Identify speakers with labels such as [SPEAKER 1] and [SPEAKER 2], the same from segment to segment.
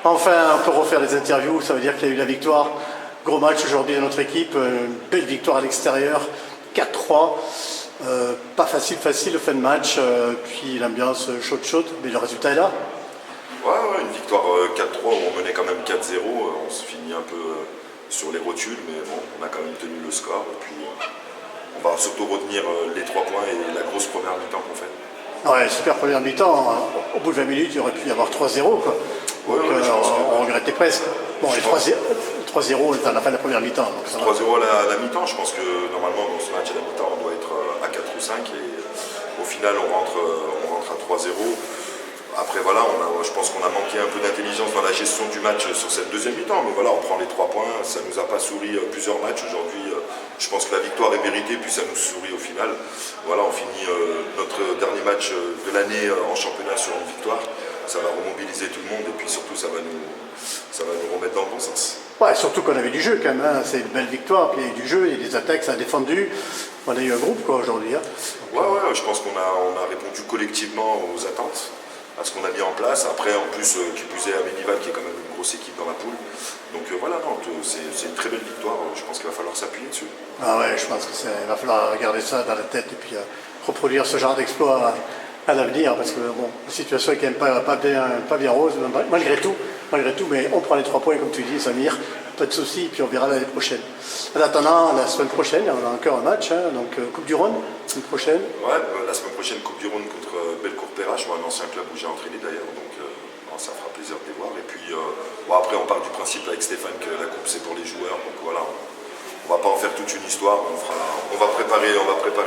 [SPEAKER 1] Enfin, on peut refaire les interviews, ça veut dire qu'il y a eu la victoire. Gros match aujourd'hui de notre équipe, une belle victoire à l'extérieur, 4-3. Pas facile le fin de match, puis l'ambiance chaude, mais le résultat est là.
[SPEAKER 2] Ouais, une victoire 4-3 où on menait quand même 4-0, on se finit un peu sur les rotules, mais bon, on a quand même tenu le score. Et puis on va surtout retenir les 3 points et la grosse première mi-temps qu'on fait.
[SPEAKER 1] Ouais, super première mi-temps. Au bout de 20 minutes, il aurait pu y avoir 3-0, quoi.
[SPEAKER 2] Ouais,
[SPEAKER 1] donc, on regrettait presque. Bon, les 3-0 à la fin de la première mi-temps.
[SPEAKER 2] 3-0 à la mi-temps, je pense que normalement dans ce match à la mi-temps on doit être à 4 ou 5 et au final on rentre à 3-0. Après voilà, je pense qu'on a manqué un peu d'intelligence dans la gestion du match sur cette deuxième mi-temps, mais voilà, on prend les 3 points, ça ne nous a pas souri plusieurs matchs. Aujourd'hui, je pense que la victoire est méritée, puis ça nous sourit au final. Voilà, on finit notre dernier match de l'année en championnat sur une victoire. Ça va remobiliser tout le monde et puis surtout ça va nous remettre dans le bon sens.
[SPEAKER 1] Ouais, surtout qu'on avait du jeu quand même, hein. C'est une belle victoire, puis il y a eu du jeu, il y a des attaques, ça a défendu. On a eu un groupe quoi aujourd'hui. Hein.
[SPEAKER 2] Ouais, je pense qu'on a répondu collectivement aux attentes, à ce qu'on a mis en place. Après, en plus, qui plus est à Ménival, qui est quand même une grosse équipe dans la poule. Donc voilà, c'est une très belle victoire, je pense qu'il va falloir s'appuyer dessus.
[SPEAKER 1] Ah ouais, je pense qu'il va falloir garder ça dans la tête et puis reproduire ce genre d'exploit à l'avenir, parce que bon, la situation est quand même pas bien rose, malgré tout, mais on prend les 3 points comme tu dis, Samir, pas de soucis, puis on verra l'année prochaine. En attendant, la semaine prochaine, on a encore un match, hein, donc Coupe du Rhône, la semaine prochaine.
[SPEAKER 2] Ouais, la semaine prochaine, Coupe du Rhône contre Bellecour-Perrache, un ancien club où j'ai entraîné d'ailleurs, donc ça fera plaisir de les voir. Et puis après, on part du principe avec Stéphane que la Coupe c'est pour les joueurs, donc voilà. On va pas en faire toute une histoire, on va préparer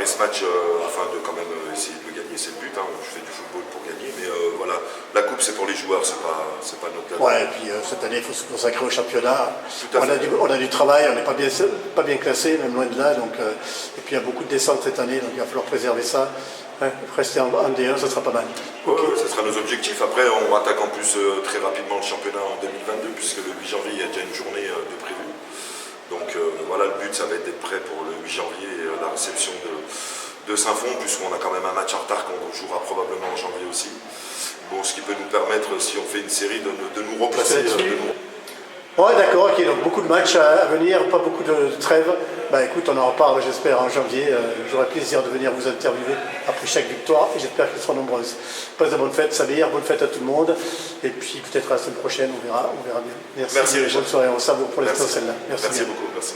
[SPEAKER 2] ce match afin de quand même essayer de le gagner, c'est le but, hein. Je fais du football pour gagner, mais voilà, la coupe c'est pour les joueurs, c'est pas notre cadre.
[SPEAKER 1] Ouais, et puis cette année il faut se consacrer au championnat, on a du travail, on n'est pas bien classé, même loin de là, donc, et puis il y a beaucoup de descentes cette année, donc il va falloir préserver ça. Ouais, rester en D1, ça sera pas mal.
[SPEAKER 2] Okay. Ouais, ça sera nos objectifs. Après, on attaque en plus très rapidement le championnat en 2022, puisque le 8 janvier, il y a déjà une journée de prévue. Donc voilà, le but, ça va être d'être prêt pour le 8 janvier, la réception de Saint-Fond, puisqu'on a quand même un match en retard qu'on jouera probablement en janvier aussi. Bon, ce qui peut nous permettre, si on fait une série, de nous replacer.
[SPEAKER 1] Ouais, d'accord, ok, donc beaucoup de matchs à venir, pas beaucoup de trêve. Bah écoute, on en reparle, j'espère, en janvier. J'aurai plaisir de venir vous interviewer après chaque victoire et j'espère qu'elles seront nombreuses. Passe de bonne fête, Samir, bonne fête à tout le monde. Et puis peut-être à la semaine prochaine, on verra bien. Merci
[SPEAKER 2] Richard.
[SPEAKER 1] Bonne soirée, on savoure pour l'instant celle-là.
[SPEAKER 2] Merci beaucoup. Merci.